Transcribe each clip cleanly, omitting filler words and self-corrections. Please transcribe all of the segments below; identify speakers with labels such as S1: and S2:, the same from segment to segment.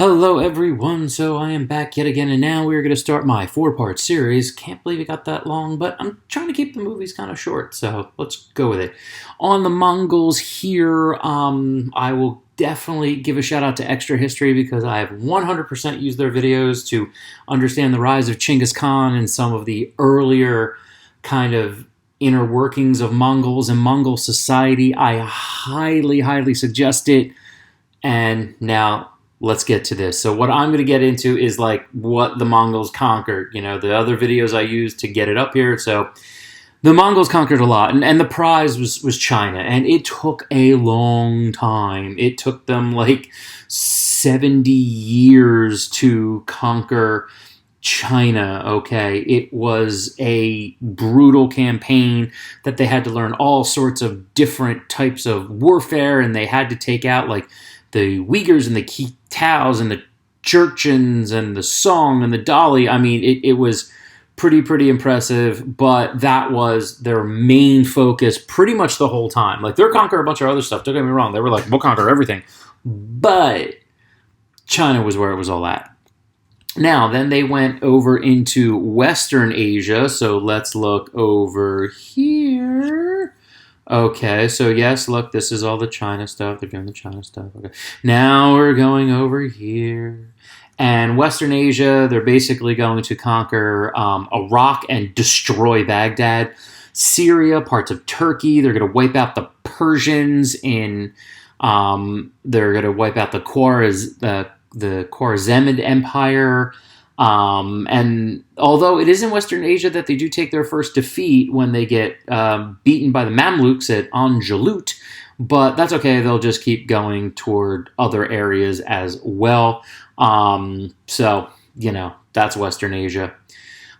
S1: Hello everyone, so I am back yet again, and now we're going to start my four-part series. Can't believe it got that long, but I'm trying to keep the movies kind of short, so let's go with it. On the Mongols here, I will definitely give a shout out to Extra History because I have 100% used their videos to understand the rise of Chinggis Khan and some of the earlier kind of inner workings of Mongols and Mongol society. I highly suggest it, and now let's get to this. So what I'm going to get into is like what the Mongols conquered. You know, the other videos I used to get it up here. So the Mongols conquered a lot, and the prize was China, and it took a long time. It took them like 70 years to conquer China, okay? It was a brutal campaign that they had to learn all sorts of different types of warfare, and they had to take out like the Uyghurs and the Kitaos and the Jurchens and the Song and the Dali. I mean, it was pretty impressive, but that was their main focus pretty much the whole time. Like, they'll conquer a bunch of other stuff. Don't get me wrong. They were like, we'll conquer everything. But China was where it was all at. Now, then they went over into Western Asia. So let's look over here. Okay, so yes, look, this is all the China stuff. They're doing the China stuff. Okay, now we're going over here. And Western Asia, they're basically going to conquer Iraq and destroy Baghdad. Syria, parts of Turkey. They're going to wipe out the Persians in. They're going to wipe out the Khwarizmid Empire. And although it is in Western Asia that they do take their first defeat when they get beaten by the Mamluks at Anjalut, but that's okay. They'll just keep going toward other areas as well. So, you know, that's Western Asia.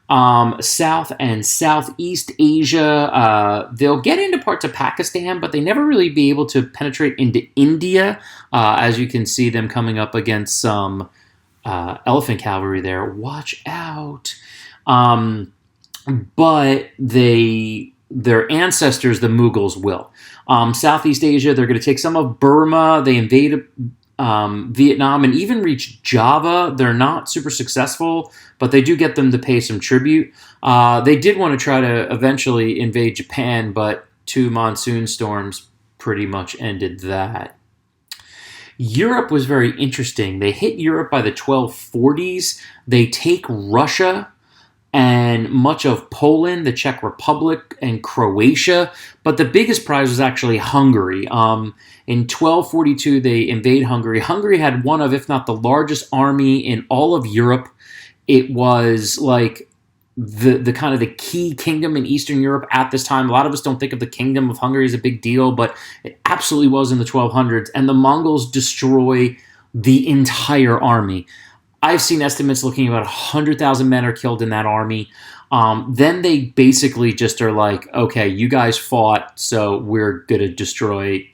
S1: South and Southeast Asia, they'll get into parts of Pakistan, but they never really be able to penetrate into India. As you can see them coming up against some elephant cavalry there. Watch out. But their ancestors, the Mughals, will. Southeast Asia, they're going to take some of Burma. They invade Vietnam and even reach Java. They're not super successful, but they do get them to pay some tribute. They did want to try to eventually invade Japan, but 2 monsoon storms pretty much ended that. Europe was very interesting. They hit Europe by the 1240s. They take Russia and much of Poland, the Czech Republic, and Croatia. But the biggest prize was actually Hungary. In 1242, they invade Hungary. Hungary had one of, if not the largest army in all of Europe. It was like the kind of the key kingdom in Eastern Europe at this time. A lot of us don't think of the Kingdom of Hungary as a big deal, but it absolutely was in the 1200s. And the Mongols destroy the entire army. I've seen estimates looking about 100,000 men are killed in that army. Then they basically just are like, okay, you guys fought, so we're going to destroy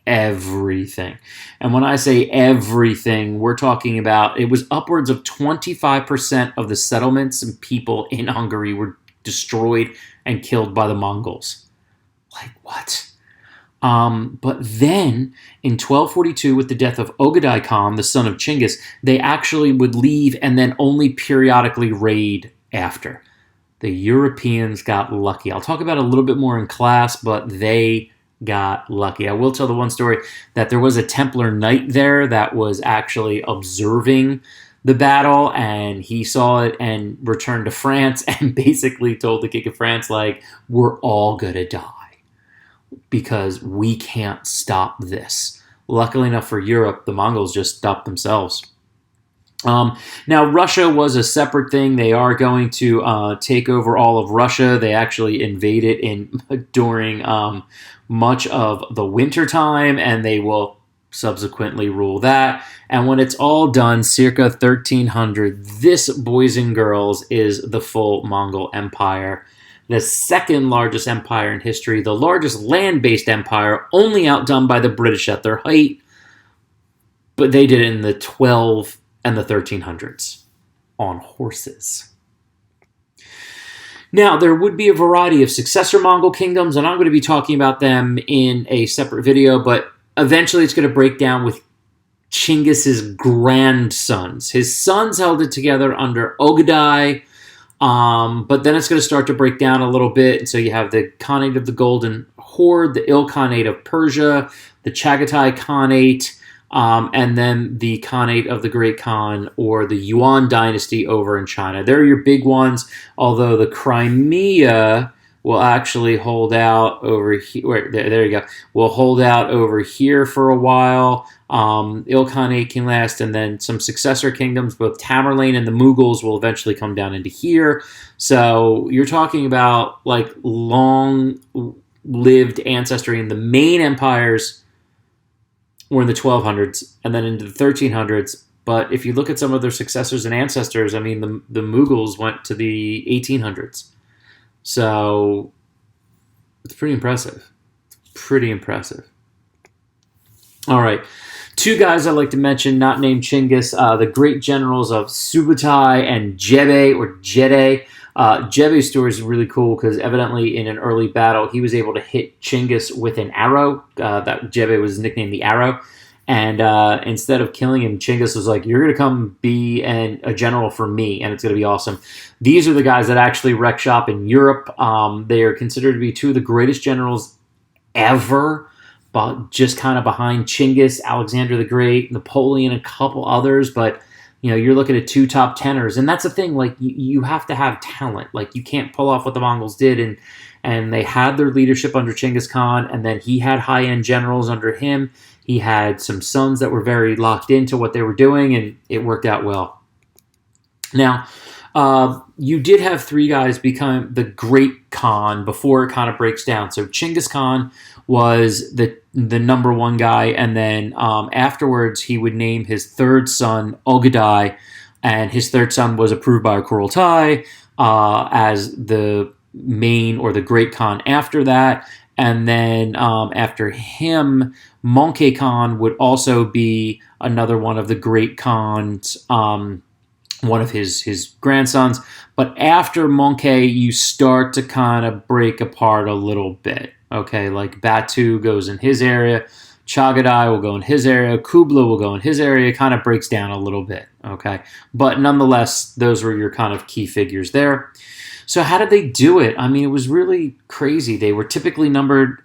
S1: everything. And when I say everything, we're talking about, it was upwards of 25% of the settlements and people in Hungary were destroyed and killed by the Mongols. Like, what? But then, in 1242, with the death of Ogadai Khan, the son of Chinggis, they actually would leave and then only periodically raid after. The Europeans got lucky. I'll talk about it a little bit more in class, but they got lucky. I will tell the one story that there was a Templar knight there that was actually observing the battle, and he saw it and returned to France and basically told the King of France, like, we're all gonna die because we can't stop this. Luckily enough for Europe, the Mongols just stopped themselves. Now, Russia was a separate thing. They are going to take over all of Russia. They actually invade it during much of the winter time, and they will subsequently rule that. And when it's all done, circa 1300, this, boys and girls, is the full Mongol Empire. The second largest empire in history, the largest land-based empire, only outdone by the British at their height. But they did it in the 12 and the 1300s on horses. Now, there would be a variety of successor Mongol kingdoms, and I'm going to be talking about them in a separate video, but eventually it's going to break down with Chinggis's grandsons. His sons held it together under Ogedai, but then it's going to start to break down a little bit. And so you have the Khanate of the Golden Horde, the Ilkhanate of Persia, the Chagatai Khanate, and then the Khanate of the Great Khan, or the Yuan dynasty over in China. They're your big ones, although the Crimea will actually hold out over here. There you go. Will hold out over here for a while. Ilkhanate can last, and then some successor kingdoms, both Tamerlane and the Mughals, will eventually come down into here. So you're talking about like long-lived ancestry, and the main empires were in the 1200s and then into the 1300s. But if you look at some of their successors and ancestors, I mean, the Mughals went to the 1800s. So it's pretty impressive. Pretty impressive. All right. Two guys I'd like to mention, not named Chinggis, the great generals of Subutai and Jebe, or Jede. Jebe's story is really cool because evidently in an early battle, he was able to hit Chinggis with an arrow. That Jebe was nicknamed the Arrow. And instead of killing him, Chinggis was like, you're going to come be a general for me, and it's going to be awesome. These are the guys that actually wreck shop in Europe. They are considered to be two of the greatest generals ever, but just kind of behind Chinggis, Alexander the Great, Napoleon, a couple others. But, you know, you're looking at two top tenors. And that's the thing, like, you have to have talent. Like, you can't pull off what the Mongols did. And they had their leadership under Chinggis Khan, and then he had high-end generals under him. He had some sons that were very locked into what they were doing, and it worked out well. Now, you did have three guys become the Great Khan before it kind of breaks down. So Chinggis Khan was the number one guy, and then afterwards he would name his third son Ogedai, and his third son was approved by a Kurultai as the main or the Great Khan after that. And then after him, Mongol Khan would also be another one of the Great Khans, one of his grandsons. But after Mongol, you start to kind of break apart a little bit. Okay, like Batu goes in his area, Chagadai will go in his area, Kubla will go in his area. Kind of breaks down a little bit. Okay, but nonetheless, those were your kind of key figures there. So how did they do it? I mean, it was really crazy. They were typically outnumbered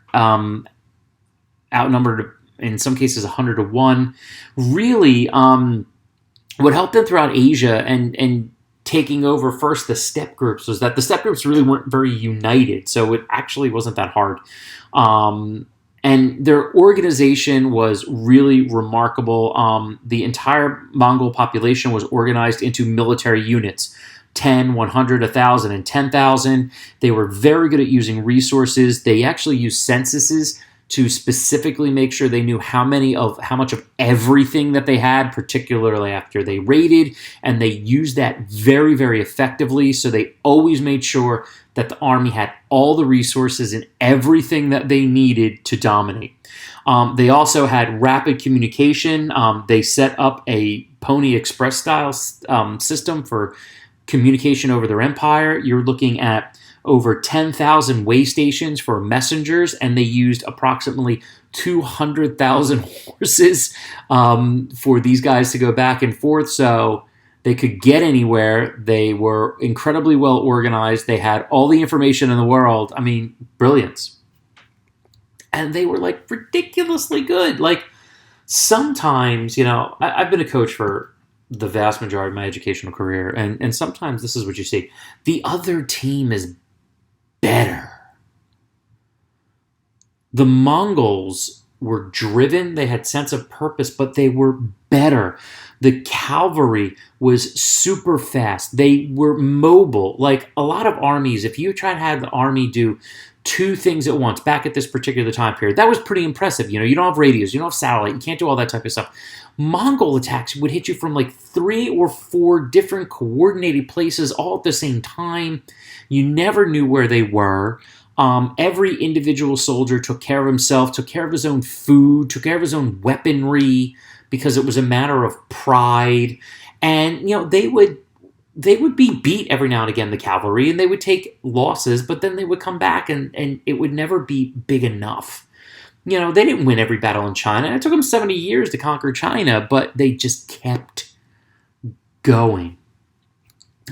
S1: in some cases 100 to 1. Really, what helped them throughout Asia and taking over first the steppe groups was that the steppe groups really weren't very united. So it actually wasn't that hard. And their organization was really remarkable. The entire Mongol population was organized into military units. 10, 100, 1,000, and 10,000. They were very good at using resources. They actually used censuses to specifically make sure they knew how much of everything that they had, particularly after they raided, and they used that very, very effectively. So they always made sure that the army had all the resources and everything that they needed to dominate. They also had rapid communication. They set up a Pony Express style system for communication over their empire. You're looking at over 10,000 way stations for messengers, and they used approximately 200,000 horses for these guys to go back and forth so they could get anywhere. They were incredibly well organized. They had all the information in the world. I mean, brilliance. And they were like ridiculously good. Like sometimes, you know, I've been a coach for the vast majority of my educational career. And sometimes this is what you see. The other team is better. The Mongols were driven. They had sense of purpose, but they were better. The cavalry was super fast. They were mobile. Like a lot of armies, if you try to have the army do two things at once back at this particular time period, that was pretty impressive. You know, you don't have radios, you don't have satellite, you can't do all that type of stuff. Mongol attacks would hit you from like 3 or 4 different coordinated places all at the same time. You never knew where they were. Every individual soldier took care of himself, took care of his own food, took care of his own weaponry, because it was a matter of pride. And, you know, they would be beat every now and again, the cavalry, and they would take losses, but then they would come back and it would never be big enough. They didn't win every battle in China. It took them 70 years to conquer China, but they just kept going.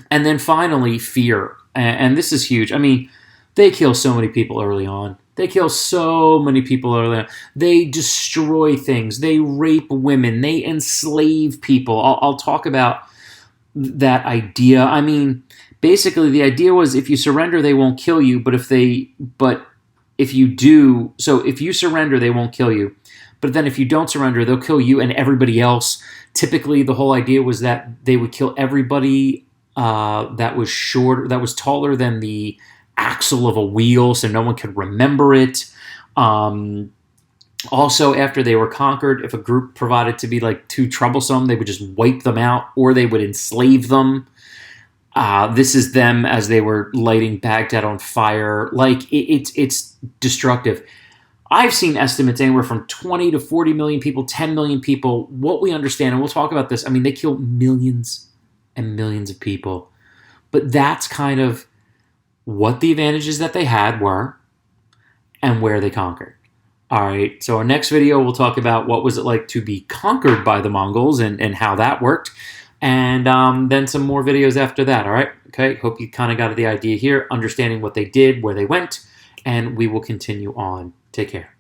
S1: And then finally, fear. And this is huge. I mean, they kill so many people early on. They kill so many people early on. They destroy things. They rape women. They enslave people. I'll talk about that idea. I mean, basically, the idea was if you surrender, they won't kill you. But if you do, so if you surrender, they won't kill you. But then if you don't surrender, they'll kill you and everybody else. Typically, the whole idea was that they would kill everybody that was taller than the axle of a wheel, so no one could remember it. Also, after they were conquered, if a group provided to be like too troublesome, they would just wipe them out, or they would enslave them. This is them as they were lighting Baghdad on fire. Like it's destructive. I've seen estimates anywhere from 20 to 40 million people, 10 million people. What we understand, and we'll talk about this, I mean, they kill millions and millions of people. But that's kind of what the advantages that they had were and where they conquered. All right, so our next video, we'll talk about what was it like to be conquered by the Mongols and how that worked. And then some more videos after that, all right? Okay, hope you kind of got the idea here, understanding what they did, where they went, and we will continue on. Take care.